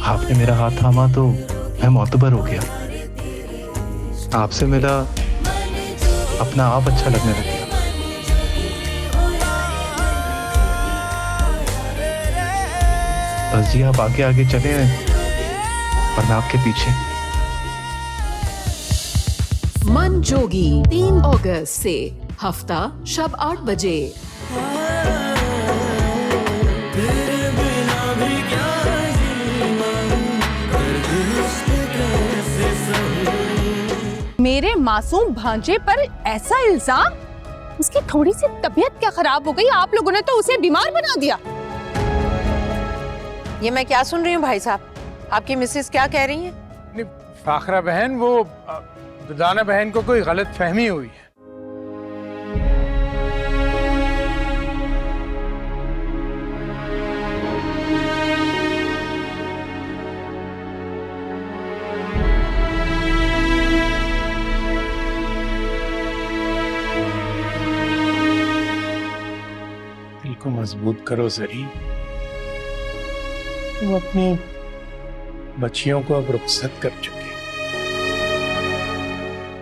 आपने मेरा हाथ थामा तो मैं मोतबर हो गया। आपसे मिला, अपना आप अच्छा लगने लग गया। बस जी आप आगे आगे चले और मैं आपके पीछे। मन जोगी 3 अगस्त से हफ्ता शब 8 बजे। मेरे मासूम भांजे पर ऐसा इल्जाम? उसकी थोड़ी सी तबीयत क्या खराब हो गई, आप लोगों ने तो उसे बीमार बना दिया। ये मैं क्या सुन रही हूँ भाई साहब? आपकी मिसेस क्या कह रही हैं? नहीं, फाखरा बहन, वो दुर्दाना बहन को कोई गलत फहमी हुई है। दिल को मजबूत करो जरी। तुम अपनी बच्चियों को अब रुखसत कर चुके।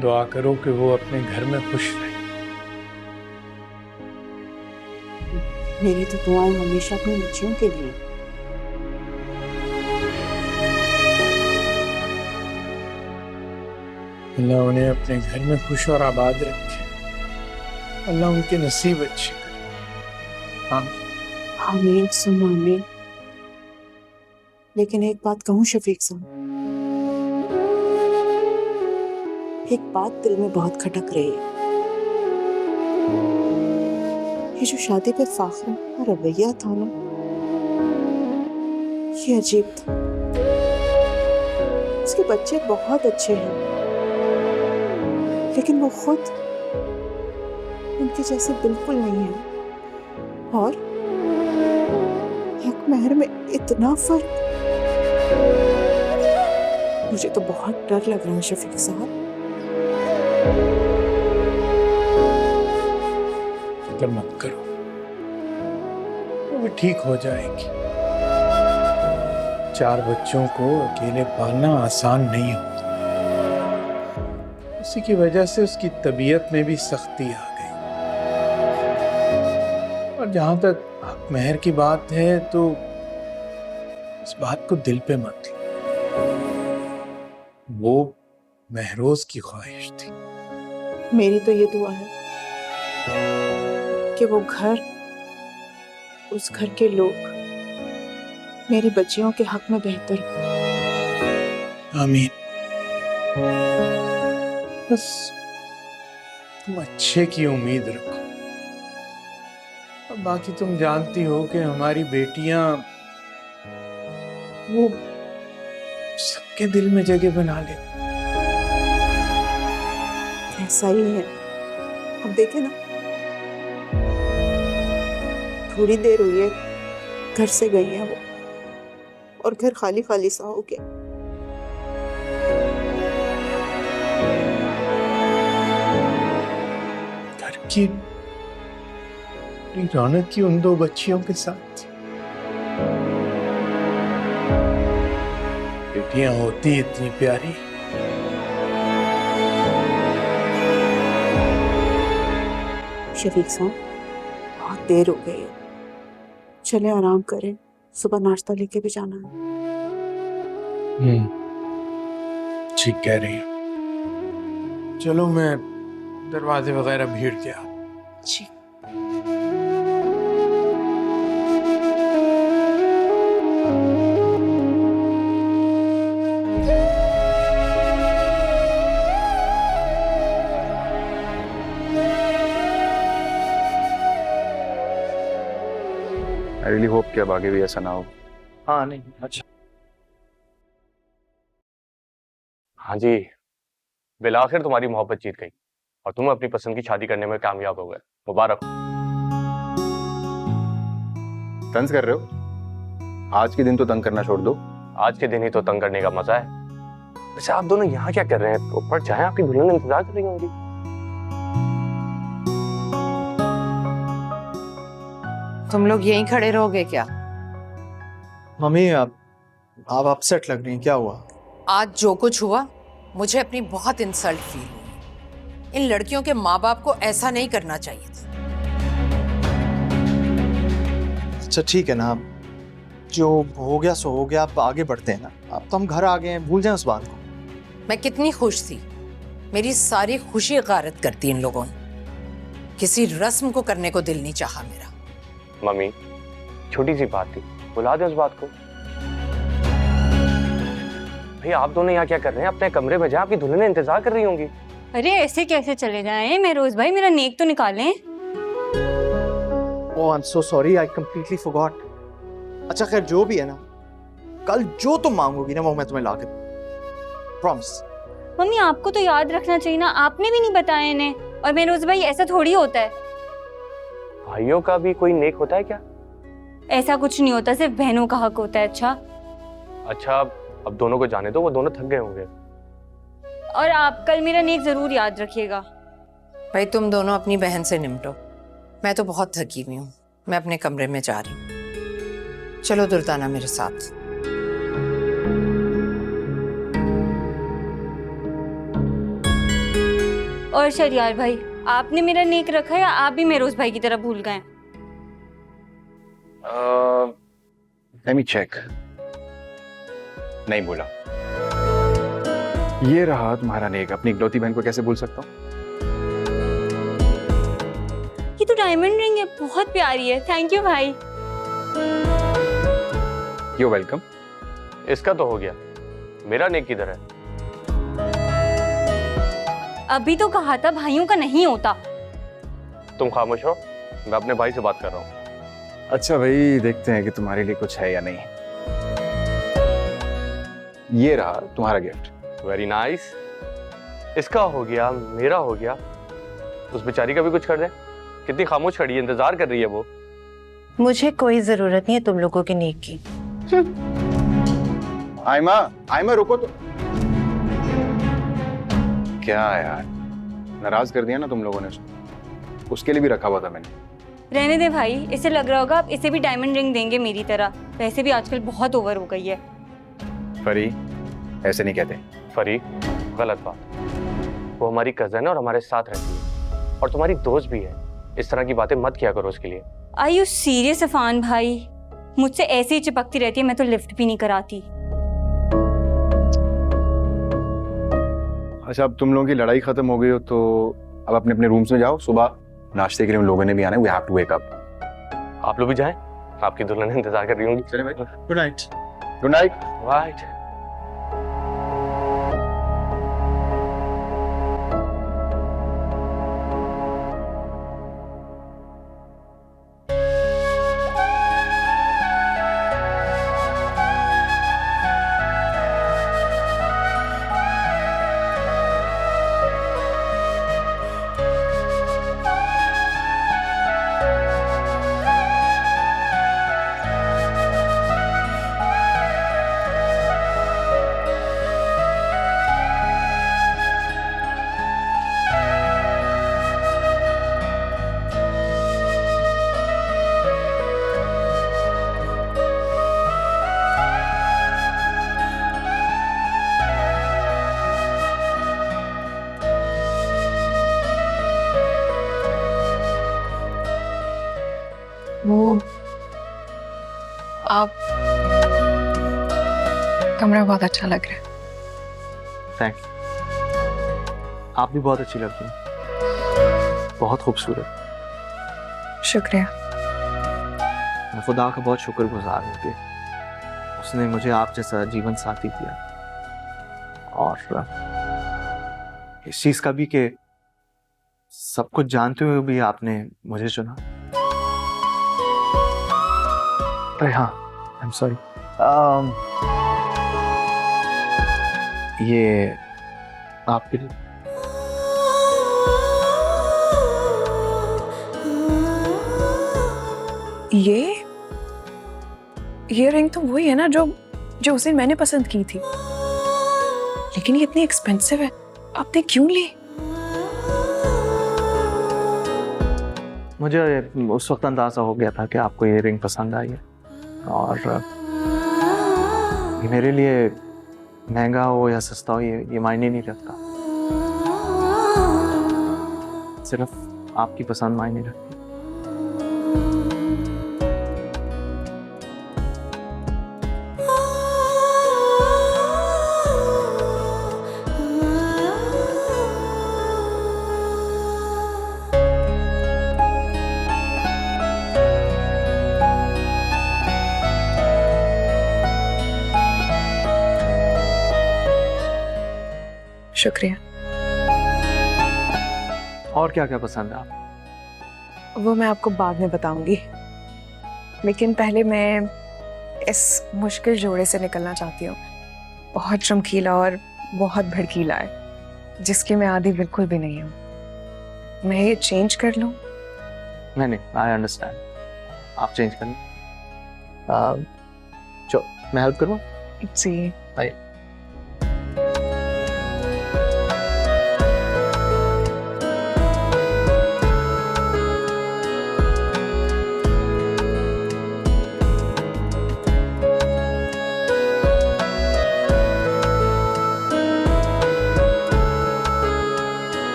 दुआ करो कि वो अपने घर में खुश रहे। मेरी तो दुआएं हमेशा अपनी बच्चियों के लिए। अल्लाह उन्हें अपने घर में खुश और आबाद रखे। अल्लाह उनके नसीब अच्छे करे। आमीन। आमीन सुन आमीन। लेकिन एक बात कहूँ शफीक साहब, एक बात दिल में बहुत खटक रही है। ये जो शादी पे फाखरा का रवैया था ना, ये अजीब था। उसके बच्चे बहुत अच्छे हैं, लेकिन वो खुद उनके जैसे बिल्कुल नहीं है। और हक महर में इतना फर्क, मुझे तो बहुत डर लग रहा है शफीक साहब। फिक्र मत करो, वो भी ठीक हो जाएगी। 4 बच्चों को अकेले पालना आसान नहीं होता। उसी की वजह से उसकी तबीयत में भी सख्ती आ गई। और जहां तक हक महर की बात है तो इस बात को दिल पे मत लो। वो महरोज की ख्वाहिश थी। मेरी तो ये दुआ है कि वो घर, उस घर के लोग मेरी बच्चियों के हक में बेहतर हो। आमीन। बस तुम अच्छे की उम्मीद रखो। और बाकी तुम जानती हो कि हमारी बेटियां वो सबके दिल में जगह बना ले। ऐसा ही है। अब देखे ना, थोड़ी देर हुई है घर से गई है वो, और घर खाली खाली सा हो गया। घर की रौनक की उन 2 बच्चियों के साथ बेटियां होती इतनी प्यारी। शफीक साहब, बहुत देर हो गई है, चले आराम करें, सुबह नाश्ता लेके भी जाना है। ठीक कह रही हो। चलो मैं दरवाजे वगैरह भीड़ के आ। जी। I really hope कि अब आगे भी ऐसा ना हो। हाँ नहीं अच्छा। हाँ जी, बिलाखिर तुम्हारी मोहब्बत जीत गई और तुम अपनी पसंद की शादी करने में कामयाब हो गए। मुबारक। तंज कर रहे हो? आज के दिन तो तंग करना छोड़ दो। आज के दिन ही तो तंग करने का मजा है। वैसे आप दोनों यहाँ क्या कर रहे हैं? ऊपर जाएं, आपकी दुल्हन इंतजार कर रही होंगी। तुम लोग यहीं खड़े रहोगे क्या? मम्मी आप आप अपसेट लग रही हैं, क्या हुआ? आज जो कुछ हुआ मुझे अपनी बहुत इंसल्ट फील हुई। इन लड़कियों के माँ बाप को ऐसा नहीं करना चाहिए था। अच्छा ठीक है ना, जो हो गया सो हो गया, आप आगे बढ़ते हैं ना। अब तो हम घर आ गए हैं, भूल जाएं उस बात को। मैं कितनी खुश थी, मेरी सारी खुशी गारत कर दी इन लोगों ने। किसी रस्म को करने को दिल नहीं चाहा मेरा। मम्मी छोटी सी बात थी, बुला दे उस बात को। भैया आप दोनों यहाँ क्या कर रहे हैं? अपने कमरे में जाए, आपकी दुल्हन इंतजार कर रही होंगी। अरे ऐसे कैसे चले जाएं? मेरोज भाई मेरा नेक तो निकालें। Oh I am so sorry, I completely forgot. अच्छा खैर जो भी है ना, कल जो तुम मांगोगी ना वो मैं तुम्हें ला के दूंगा, प्रॉमिस। मम्मी आपको तो याद रखना चाहिए ना, आपने भी नहीं बताया इन्हें। और मेरोज भाई ऐसा थोड़ी होता है। भाइयों का भी कोई नेक होता है क्या? ऐसा कुछ नहीं होता, सिर्फ बहनों का हक होता है। अच्छा अब दोनों को जाने दो, वो दोनों थक गए होंगे। और आप कल मेरा नेक जरूर याद रखिएगा। भाई तुम दोनों अपनी बहन से निपटो, मैं तो बहुत थकी हुई हूँ। मैं अपने कमरे में जा रही हूँ। चलो दुर्दाना मेरे साथ। और शरियार भाई, आपने मेरा नेक रखा है या आप भी मेरोज भाई की तरह भूल गए? Let me check. नहीं बोला। ये रहा तुम्हारा नेक। अपनी इकलौती बहन को कैसे भूल सकता हूँ? ये तो डायमंड रिंग है, बहुत प्यारी है। थैंक यू भाई। You welcome. इसका तो हो गया, मेरा नेक किधर है? अभी तो कहा था भाइयों का नहीं होता। तुम खामोश हो, मैं अपने भाई से बात कर रहा हूँ। अच्छा भाई, देखते हैं कि तुम्हारे लिए कुछ है या नहीं। ये रहा तुम्हारा गिफ्ट। Very nice. इसका हो गया, मेरा हो गया। उस बेचारी का भी कुछ कर दे। कितनी खामोश खड़ी है, इंतजार कर रही है वो। मुझे कोई जरूरत नहीं है तुम लोगों के नेक की। आयमा, आयमा रुको तो। क्या यार, नाराज कर दिया ना तुम लोगों ने उसको। उसके लिए भी रखा हुआ था मैंने। रहने दे भाई, इसे लग रहा होगा आप इसे भी डायमंड रिंग देंगे मेरी तरह। वैसे भी आजकल बहुत ओवर हो गई है। फरी, ऐसे नहीं कहते। फरी, गलत बात। वो हमारी कजन है और हमारे साथ रहती है और तुम्हारी दोस्त भी है। इस तरह की बातें मत किया करो उसके लिए। आर यू सीरियस अफान भाई? मुझसे ऐसे ही चिपकती रहती है, मैं तो लिफ्ट भी नहीं कराती। अच्छा अब तुम लोगों की लड़ाई खत्म हो गई हो तो अब अपने अपने रूम्स में जाओ। सुबह नाश्ते के लिए उन लोगों ने भी आना है। We have to wake up. आप लोग भी जाएं, आपकी दुल्हन इंतजार कर रही होंगी। चले भाई, good night. Good night. Right. वो आप कमरा बहुत अच्छा लग रहा है। थैंक्स। आप भी बहुत अच्छी लगती हैं, बहुत खूबसूरत। शुक्रिया। मैं खुदा का बहुत शुक्रगुजार हूँ कि उसने मुझे आप जैसा जीवन साथी दिया, और इस चीज का भी कि सब कुछ जानते हुए भी आपने मुझे चुना। अरे हाँ, आई एम सॉरी। ये आपके लिए। ये रिंग तो वही है ना जो उस दिन मैंने पसंद की थी, लेकिन ये इतनी एक्सपेंसिव है, आपने क्यों ली? मुझे उस वक्त अंदाजा हो गया था कि आपको ये रिंग पसंद आई है, और ये मेरे लिए महंगा हो या सस्ता हो ये मायने नहीं रखता, सिर्फ आपकी पसंद मायने रखती। शुक्रिया। और क्या क्या पसंद है आप? वो मैं आपको बाद में बताऊंगी, लेकिन पहले मैं इस मुश्किल जोड़े से निकलना चाहती हूँ। बहुत चमकीला और बहुत भड़कीला है, जिसकी मैं आदी बिल्कुल भी नहीं हूँ। मैं ये चेंज कर लूँ? नहीं, आई अंडरस्टैंड, आप चेंज कर लो। चलो मैं हेल्प करूँ? जी। आइए।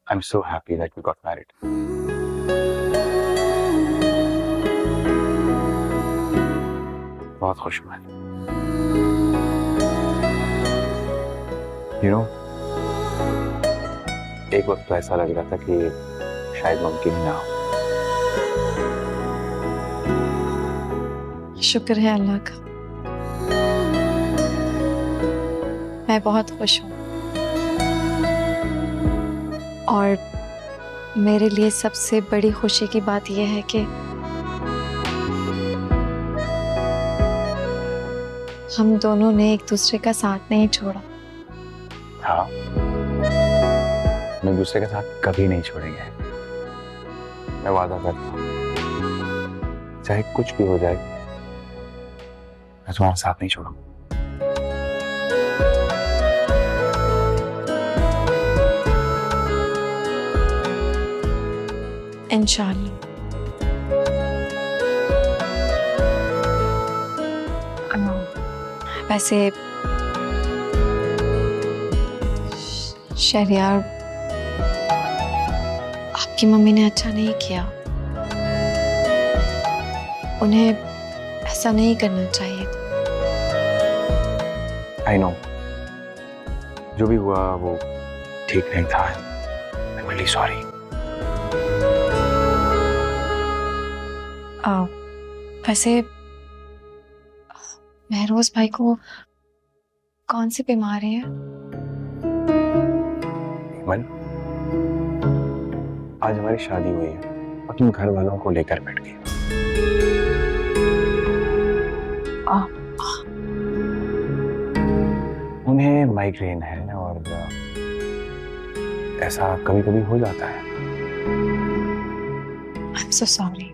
I'm so happy that we got married. बहुत खुश हूँ मैं। You know, एक वक्त तो ऐसा लग रहा था कि शायद मुमकिन ही ना हो। शुक्र है अल्लाह का, मैं बहुत खुश हूँ। और मेरे लिए सबसे बड़ी खुशी की बात यह है कि हम दोनों ने एक दूसरे का साथ नहीं छोड़ा। हाँ, हम एक दूसरे का साथ कभी नहीं छोड़ेंगे। मैं वादा करता हूँ, चाहे कुछ भी हो जाए, मैं तुम्हारा साथ नहीं छोड़ूंगा। इंशाअल्लाह। वैसे शहरियार, आपकी मम्मी ने अच्छा नहीं किया। उन्हें ऐसा नहीं करना चाहिए था। I know, जो भी हुआ वो ठीक नहीं था। I'm really sorry. वैसे महरोज भाई को कौन सी बीमारी है? मन, आज हमारी शादी हुई है और तुम घर वालों को लेकर बैठ गई। उन्हें माइग्रेन है और ऐसा कभी कभी हो जाता है। I'm so sorry.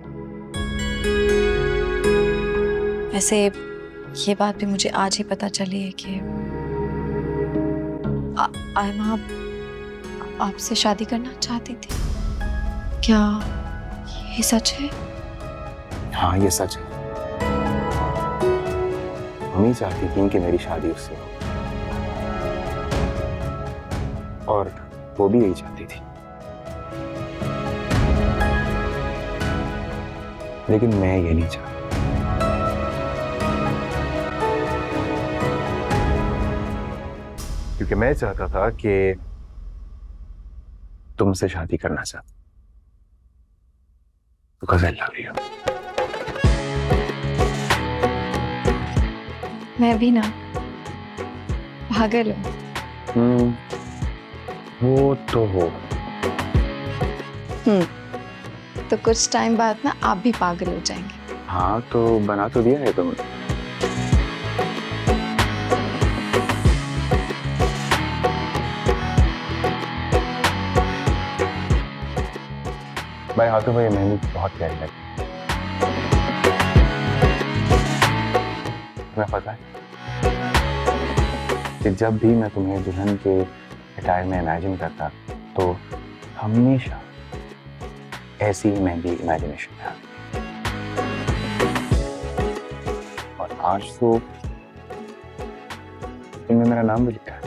वैसे ये बात भी मुझे आज ही पता चली है कि आयमा आपसे शादी करना चाहती थी। क्या ये सच है? हाँ, ये सच है। मम्मी चाहती थी कि मेरी शादी उससे हो और वो भी यही चाहती थी, लेकिन मैं ये नहीं चाहता। क्योंकि मैं चाहता था कि तुमसे शादी करना चाहता, because I love you. मैं भी ना पागल हूँ। वो तो हो। तो कुछ टाइम बाद ना आप भी पागल हो जाएंगे। हाँ, तो बना तो दिया है तुमने। भाई हाथों में ये मेहंदी बहुत प्यारी लगी। तुम्हें पता है कि जब भी मैं तुम्हें दुल्हन के अटायर में इमेजिन करता तो हमेशा ऐसी मेहंदी इमेजिनेशन में आती। और आज तो तुमने मेरा नाम भी लिखा है।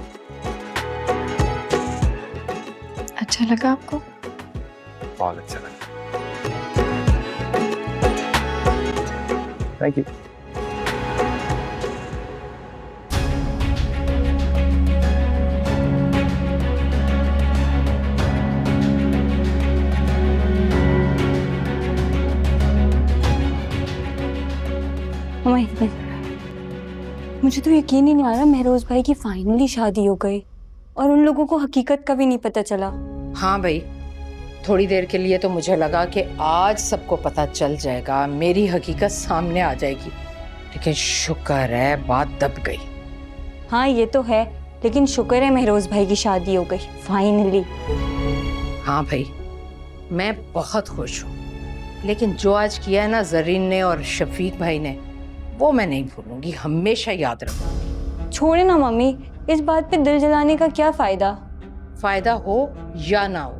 अच्छा लगा आपको? बहुत अच्छा लगा। Thank you. मुझे तो यकीन ही नहीं आ रहा महरोज भाई की फाइनली शादी हो गई और उन लोगों को हकीकत का भी नहीं पता चला। हाँ भाई, थोड़ी देर के लिए तो मुझे लगा कि आज सबको पता चल जाएगा, मेरी हकीकत सामने आ जाएगी, लेकिन शुक्र है बात दब गई। हाँ ये तो है, लेकिन शुक्र है महरोज भाई की शादी हो गई फाइनली। हाँ भाई, मैं बहुत खुश हूँ, लेकिन जो आज किया है ना जरीन ने और शफीक भाई ने, वो मैं नहीं भूलूंगी, हमेशा याद रखूंगी। छोड़े ना मम्मी, इस बात पे दिल जलाने का क्या फायदा। फायदा हो या ना हो,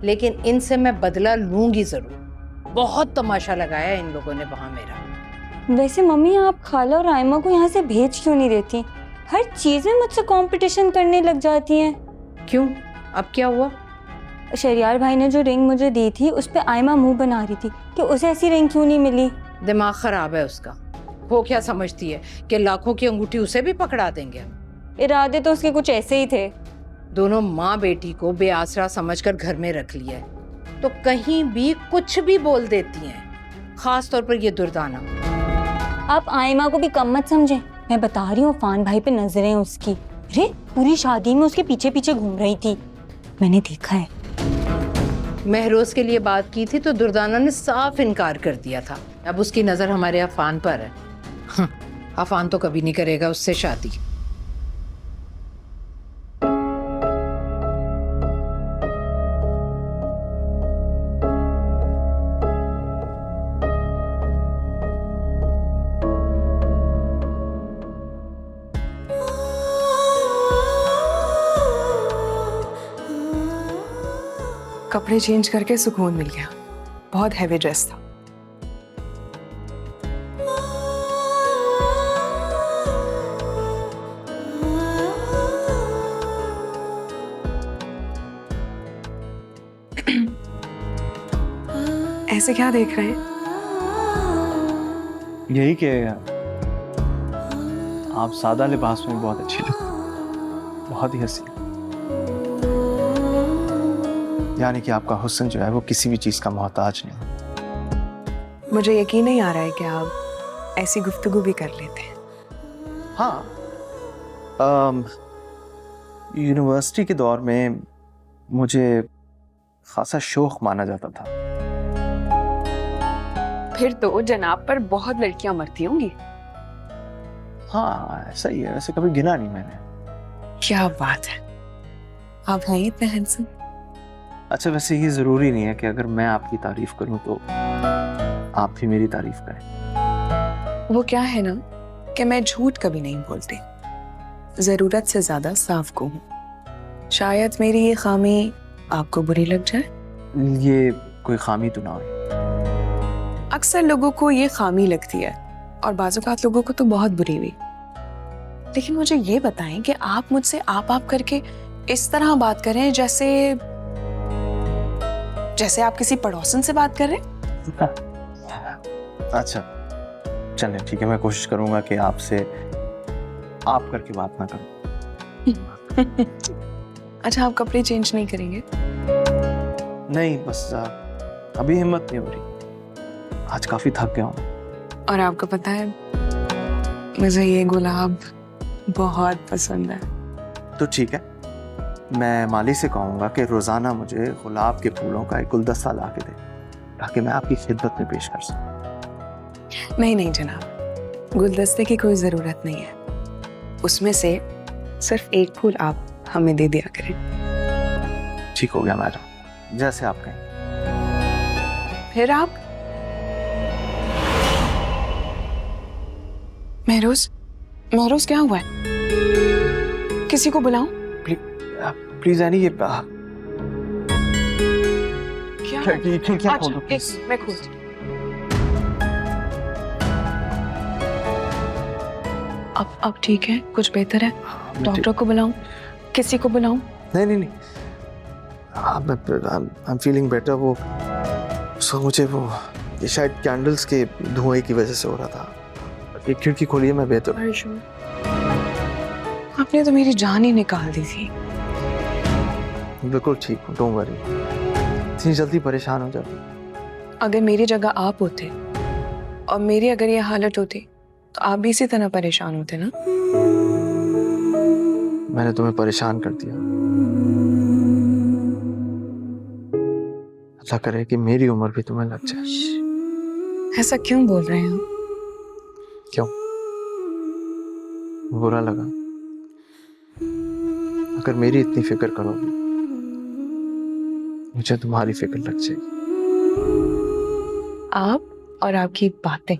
लेकिन इनसे मैं बदला लूंगी जरूर। बहुत तमाशा लगाया है इन लोगों ने वहां मेरा। वैसे मम्मी आप खाला और आयमा को यहाँ से भेज क्यों नहीं देती? हर चीज में मुझसे कंपटीशन करने लग जाती हैं। क्यों, अब क्या हुआ? शरियार भाई ने जो रिंग मुझे दी थी उस पे आयमा मुंह बना रही थी कि उसे ऐसी रिंग क्यों नहीं मिली। दिमाग खराब है उसका। वो क्या समझती है कि लाखों की अंगूठी उसे भी पकड़ा देंगे? इरादे तो उसके कुछ ऐसे ही थे। दोनों माँ बेटी को बेआसरा समझकर घर में रख लिया है, तो कहीं भी कुछ भी बोल देती हैं, खास तौर पर ये दुर्दाना। आप आयमा को भी कम मत समझे, मैं बता रही हूँ फान भाई पे नजरें उसकी। अरे पूरी शादी में उसके पीछे पीछे घूम रही थी, मैंने देखा है। महरोज के लिए बात की थी तो दुर्दाना ने साफ इनकार कर दिया था। अब उसकी नजर हमारे अफान पर है। अफान तो कभी नहीं करेगा उससे शादी। कपड़े चेंज करके सुकून मिल गया। बहुत हैवी ड्रेस था। ऐसे क्या देख रहे हैं? यही कि आप सादा लिबास में बहुत अच्छी लगती, बहुत ही हसीन। यानी कि आपका हुस्न जो है वो किसी भी चीज का मोहताज नहीं। मुझे यकीन नहीं आ रहा है कि आप ऐसी गुफ्तगू भी कर लेते हैं। हाँ, यूनिवर्सिटी के दौर में मुझे खासा शौक माना जाता था। फिर तो जनाब पर बहुत लड़कियां मरती होंगी। हाँ ऐसा ही है, वैसे कभी गिना नहीं मैंने। क्या बात है, आप हैं इतने हैंडसम। अच्छा वैसे ये जरूरी नहीं है कि अगर मैं आपकी तारीफ करूं तो आप भी मेरी तारीफ करें। वो क्या है ना कि मैं झूठ कभी नहीं बोलती, जरूरत से ज्यादा साफ को हूँ। शायद मेरी ये खामी आपको बुरी लग जाए। ये कोई खामी तो ना हो। अक्सर लोगों को ये खामी लगती है और बाज़-औक़ात लोगों को तो बहुत बुरी भी। लेकिन मुझे ये बताएं कि आप मुझसे आप करके इस तरह बात करें जैसे आप किसी पड़ोसन से बात कर रहे हैं। अच्छा चलें ठीक है, मैं कोशिश करूंगा कि आपसे आप करके बात ना करूं। अच्छा आप कपड़े चेंज नहीं करेंगे? नहीं बस अभी हिम्मत नहीं हो रही, आज काफी थक गया हूँ। और आपको पता है मुझे ये गुलाब बहुत पसंद है। तो ठीक है, मैं माली से कहूँगा कि रोजाना मुझे गुलाब के फूलों का एक गुलदस्ता ला के दे, ताकि मैं आपकी खिदमत में पेश कर सकूँ। नहीं जनाब, गुलदस्ते की कोई जरूरत नहीं है, उसमें से सिर्फ एक फूल आप हमें दे दिया करें। ठीक हो गया मैडम, जैसे आप कहें। फिर आप महरोज, महरोज क्या हुआ है? किसी को बुलाऊं? प्लीज एनी, ये क्या? खिड़कियां खोलो अच्छा, प्लीज। मैं खोलती हूँ। अब ठीक है? कुछ बेहतर है? डॉक्टर को बुलाऊं? किसी को बुलाऊं? नहीं नहीं नहीं, आई एम फीलिंग बेटर। वो मुझे वो ये शायद कैंडल्स के धुएं की वजह से हो रहा था। एक खिड़की खोलिए, मैं बेहतर। आपने तो मेरी जान ही निकाल दी थी। बिल्कुल ठीक हूँ, डोंट वरी। इतनी जल्दी परेशान हो जाती। अगर मेरी जगह आप होते और मेरी अगर ये हालत होती तो आप भी इसी तरह परेशान होते ना। मैंने तुम्हें परेशान कर दिया। अल्लाह करे कि मेरी उम्र भी तुम्हें लग जाए। ऐसा क्यों बोल रहे हैं आप? क्यों? बुरा लगा? अगर मेरी इतनी फिक्र करोगी, मुझे तुम्हारी फिक्र लग जाएगी। आप और आपकी बातें।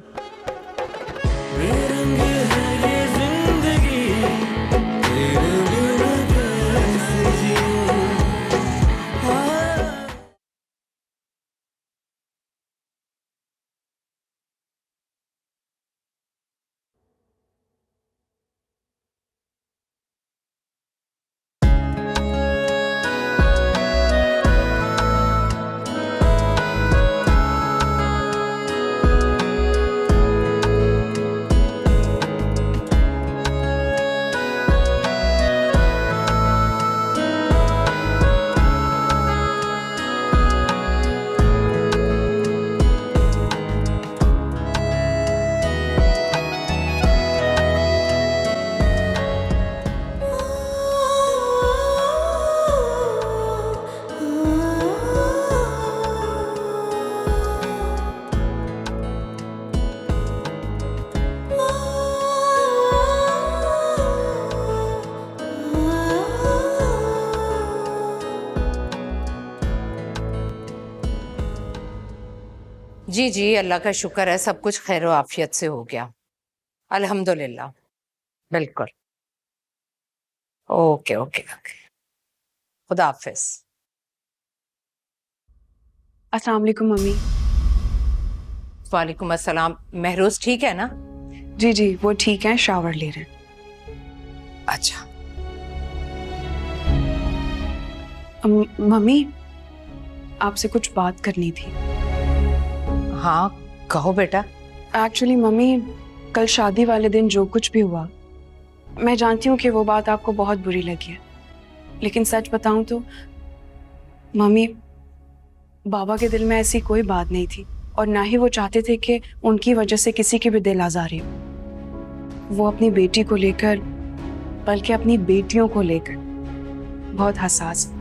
जी जी, अल्लाह का शुक्र है, सब कुछ खैर व आफियत से हो गया, अल्हम्दुलिल्लाह। बिल्कुल। ओके ओके ओके, खुदा हाफिज। अस्सलाम वालेकुम मम्मी। वालेकुम अस्सलाम। महरोज ठीक है ना? जी जी, वो ठीक है, शावर ले रहे हैं। अच्छा। मम्मी, आपसे कुछ बात करनी थी। हाँ कहो बेटा। एक्चुअली मम्मी, कल शादी वाले दिन जो कुछ भी हुआ, मैं जानती हूँ कि वो बात आपको बहुत बुरी लगी है, लेकिन सच बताऊँ तो मम्मी, बाबा के दिल में ऐसी कोई बात नहीं थी और ना ही वो चाहते थे कि उनकी वजह से किसी की भी दिल आज़ारी हो। वो अपनी बेटी को लेकर, बल्कि अपनी बेटियों को लेकर बहुत हसास।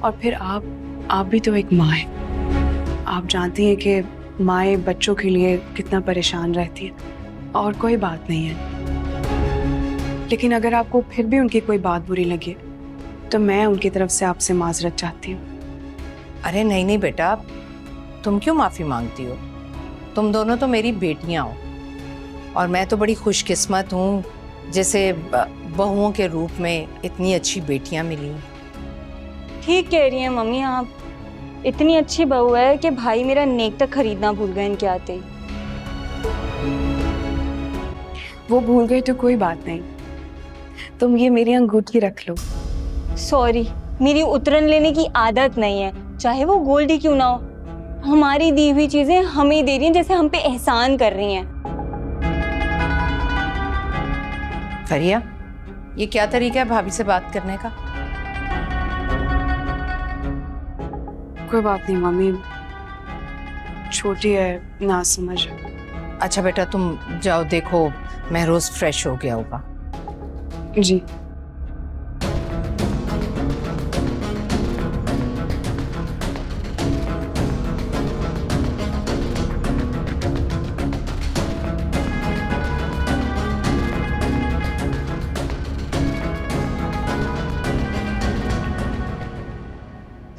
और फिर आप भी तो एक माँ हैं। आप जानती हैं कि माएँ बच्चों के लिए कितना परेशान रहती है। और कोई बात नहीं है, लेकिन अगर आपको फिर भी उनकी कोई बात बुरी लगे तो मैं उनकी तरफ से आपसे माजरत चाहती हूँ। अरे नहीं नहीं बेटा, तुम क्यों माफ़ी मांगती हो? तुम दोनों तो मेरी बेटियां हो और मैं तो बड़ी खुशकिस्मत हूँ जिसे बहुओं के रूप में इतनी अच्छी बेटियां मिली। ठीक कह रही हैं मम्मी आप। इतनी अच्छी बहू है कि भाई मेरा नेक तक खरीदना भूल गए इनके आते ही। वो भूल गए तो कोई बात नहीं, तुम ये मेरी अंगूठी रख लो। सॉरी, मेरी उतरन लेने की आदत नहीं है, चाहे वो गोल्ड ही क्यों ना हो। हमारी दी हुई चीजें हमें दे रही हैं, जैसे हम पे एहसान कर रही हैं। फरिया, ये क्या तरीका है भाभी से बात करने का? कोई बात नहीं मम्मी, छोटी है, ना समझ। अच्छा बेटा, तुम जाओ, देखो महरोज फ्रेश हो गया होगा। जी।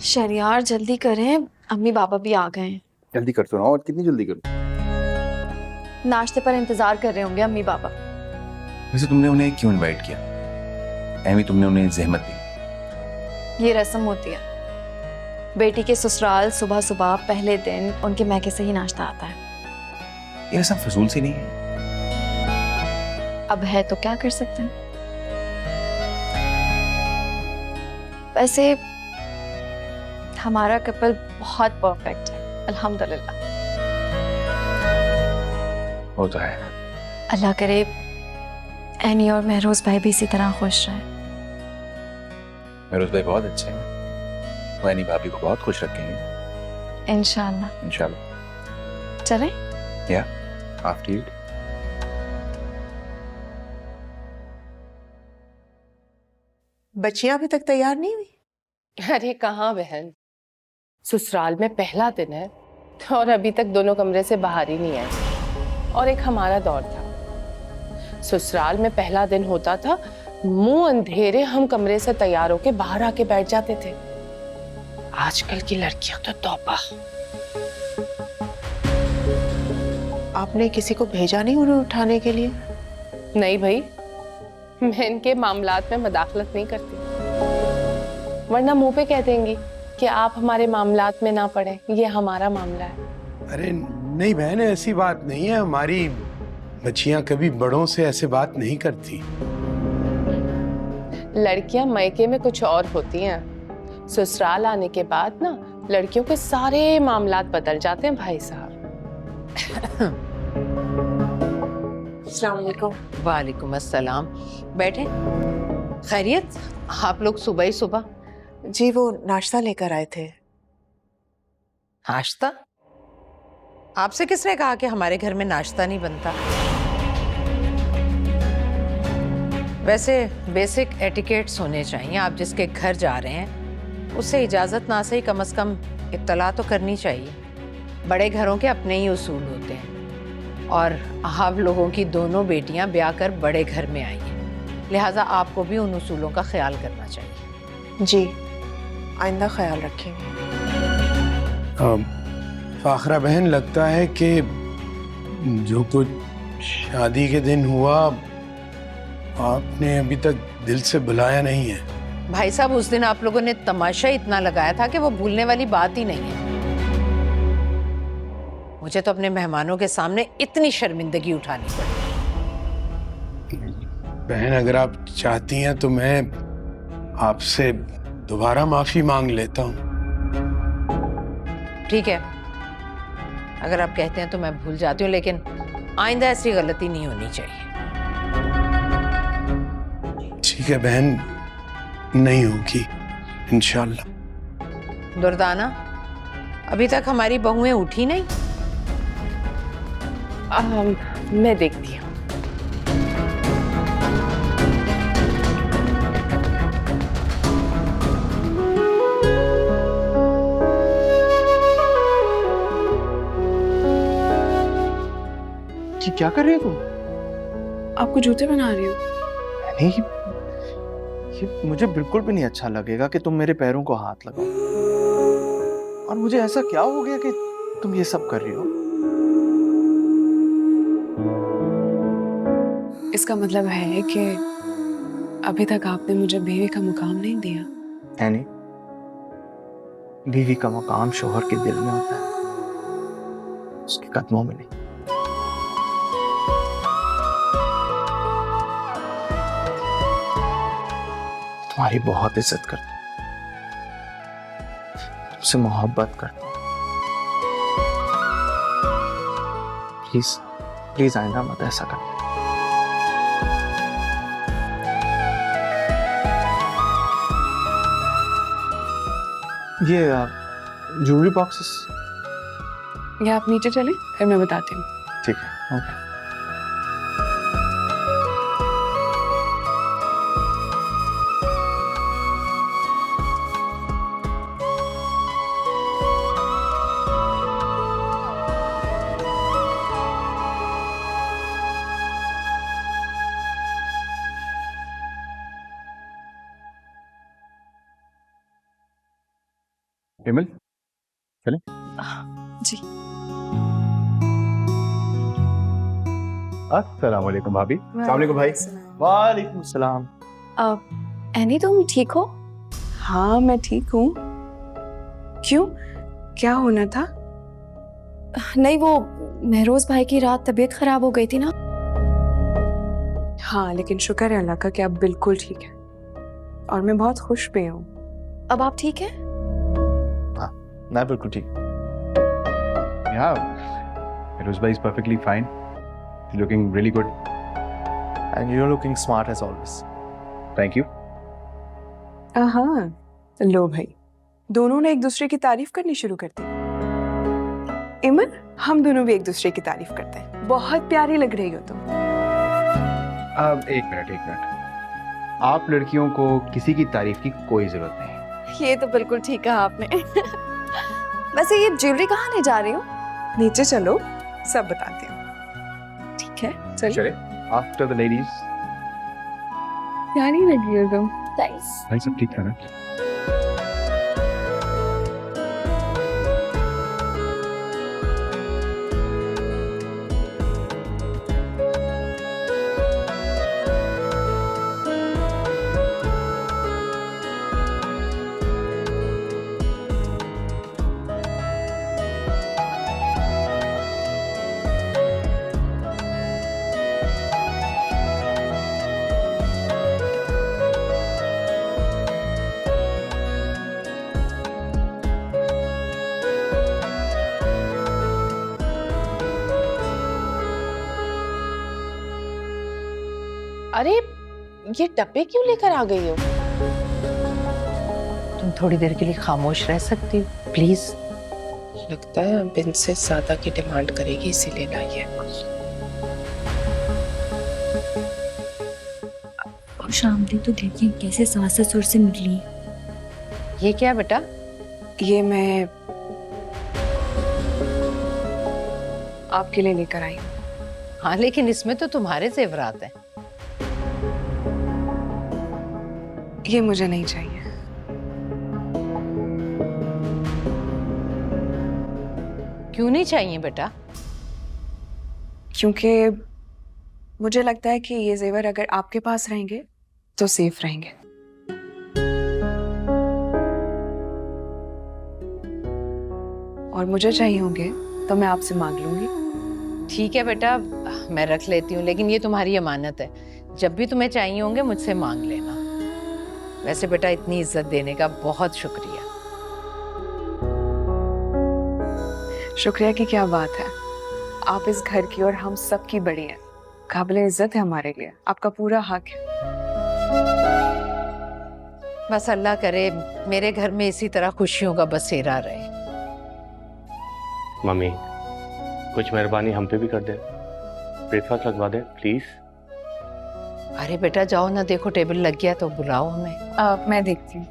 शरियार जल्दी करें, अम्मी बाबा भी आ गए हैं। जल्दी कर तो रहा हूँ, और कितनी जल्दी करूँ? नाश्ते पर इंतजार कर रहे होंगे अम्मी बाबा। वैसे तुमने उन्हें क्यों इनवाइट किया? एमी, तुमने उन्हें जहमत दी। ये रस्म होती है। बेटी के ससुराल सुबह सुबह पहले दिन उनके मैके से ही नाश्ता आता है। ये रस्म फजूल सी नहीं है? अब है तो क्या कर सकते हैं। वैसे हमारा कपल बहुत परफेक्ट है, अल्हम्दुलिल्लाह। वो तो है। अल्लाह करे एनी और महरोज भाई भी इसी तरह खुश रहे। मेरोज भाई बहुत अच्छे हैं, वो एनी भाभी को बहुत खुश रखेंगे इंशाल्लाह। इंशाल्लाह। चलें? या आफ्टर यू। बच्चियां अभी तक तैयार नहीं हुई? अरे कहाँ बहन, ससुराल में पहला दिन है और अभी तक दोनों कमरे से बाहर ही नहीं आए। और एक हमारा दौर था, ससुराल में पहला दिन होता था, मुंह अंधेरे हम कमरे से तैयार होके बाहर आके बैठ जाते थे। आजकल की लड़कियां तो तौबा। आपने किसी को भेजा नहीं उन्हें उठाने के लिए? नहीं भाई, मैं इनके मामलात में मदाखलत नहीं करती, वरना मुंह पे कह देंगी कि आप हमारे मामलात में ना पड़े, ये हमारा मामला है। अरे नहीं बहन, ऐसी बात नहीं है। हमारी बच्चियां कभी बड़ों से ऐसे बात नहीं करती। लड़कियां मायके में कुछ और होती हैं, ससुराल आने के बाद ना लड़कियों के सारे मामलात बदल जाते हैं भाई साहब। अस्सलाम वालेकुम। वालेकुम अस्सलाम। बैठे। खैरियत? आप लोग सुबह ही सुबह? जी वो नाश्ता लेकर आए थे। नाश्ता? आपसे किसने कहा कि हमारे घर में नाश्ता नहीं बनता? वैसे बेसिक एटिकेट्स होने चाहिए। आप जिसके घर जा रहे हैं उससे इजाजत ना सही कम से कम इत्तला तो करनी चाहिए। बड़े घरों के अपने ही उसूल होते हैं और आप लोगों की दोनों बेटियां ब्याह कर बड़े घर में आई हैं, लिहाजा आपको भी उन उसूलों का ख्याल करना चाहिए। जी आइंदा ख्याल रखेंगे। फाखरा बहन, लगता है कि जो कुछ शादी के दिन हुआ आपने अभी तक दिल से भुलाया नहीं है। भाई साहब, उस दिन आप लोगों ने तमाशा इतना लगाया था कि वो भूलने वाली बात ही नहीं है। मुझे तो अपने मेहमानों के सामने इतनी शर्मिंदगी उठानी पड़ी। बहन, अगर आप चाहती हैं तो मैं आपसे दोबारा माफी मांग लेता हूँ। ठीक है, अगर आप कहते हैं तो मैं भूल जाती हूँ, लेकिन आइंदा ऐसी गलती नहीं होनी चाहिए। ठीक है बहन, नहीं होगी इंशाल्लाह। दुर्दाना, अभी तक हमारी बहुएं उठी नहीं? मैं देखती हूँ। ये क्या कर रही हो तुम? आपको जूते बना रही हो? नहीं, ये मुझे बिल्कुल भी नहीं अच्छा लगेगा कि तुम मेरे पैरों को हाथ लगाओ। और मुझे ऐसा क्या हो गया कि तुम ये सब कर रही हो? इसका मतलब है कि अभी तक आपने मुझे बीवी का मुकाम नहीं दिया। है नहीं, बीवी का मुकाम शोहर के दिल में होता है, उसके कदमों में नहीं। तुम्हारी बहुत इज्जत करता हूँ, तुमसे मोहब्बत करता हूँ। प्लीज प्लीज आइंदा मत ऐसा कर। ये ज्वेलरी बॉक्सेस। या आप नीचे चलें, फिर मैं बताती हूँ। ठीक है, ओके। हिमल, चलें? जी। अस्सलाम वालेकुम भाभी। अस्सलाम भाई। वालेकुम सलाम। एनी तुम ठीक हो? हाँ मैं ठीक हूँ। क्यों, क्या होना था? नहीं, वो महरोज भाई की रात तबीयत खराब हो गई थी ना। हाँ लेकिन शुक्र है अल्लाह का कि अब बिल्कुल ठीक है और मैं बहुत खुश भी हूँ। अब आप ठीक है? हाँ मैं बिल्कुल ठीक। Yeah, Firuzbhai is perfectly fine. He's looking really good. And you're looking smart as always. Thank you. हाँ लो भाई, दोनों ने एक दूसरे की तारीफ करनी शुरू कर दी। इमन, हम दोनों भी एक दूसरे की तारीफ करते हैं। बहुत प्यारी लग रही हो तुम। अब एक मिनट। आप लड़कियों को किसी की तारीफ की कोई जरूरत नहीं। ये तो बिल्कुल ठीक कहा आपने। वैसे ये ज्वेलरी कहाँ ले जा रही हो? नीचे चलो, सब बताती हूँ। ठीक है चलो। चले, आफ्टर द लेडीज। प्यारी लगी हो तुम। थैंक्स। भाई सब ठीक था ना? अरे ये डब्बे क्यों लेकर आ गई हो? तुम थोड़ी देर के लिए खामोश रह सकती हो प्लीज? लगता है अब इनसे ज्यादा की डिमांड करेगी इसीलिए लाई है। और शामली तो देखिए कैसे सास ससुर से मिली। ये क्या बेटा? ये मैं आपके लिए लेकर आई हूँ। हाँ लेकिन इसमें तो तुम्हारे जेवरात हैं। ये मुझे नहीं चाहिए। क्यों नहीं चाहिए बेटा? क्योंकि मुझे लगता है कि ये जेवर अगर आपके पास रहेंगे तो सेफ रहेंगे। और मुझे चाहिए होंगे तो मैं आपसे मांग लूंगी। ठीक है बेटा, मैं रख लेती हूँ, लेकिन ये तुम्हारी अमानत है। जब भी तुम्हें चाहिए होंगे मुझसे मांग लेना। वैसे बेटा इतनी इज्जत देने का बहुत शुक्रिया। शुक्रिया की क्या बात है, आप इस घर की और हम सब की बड़ी हैं। काबिल इज्जत है हमारे लिए, आपका पूरा हक है। बस अल्लाह करे मेरे घर में इसी तरह खुशियों का बसेरा रहे। मम्मी कुछ मेहरबानी हम पे भी कर दे, ब्रेकफास्ट लगवा दे प्लीज। अरे बेटा जाओ ना, देखो टेबल लग गया तो बुलाओ हमें। मैं देखती हूँ।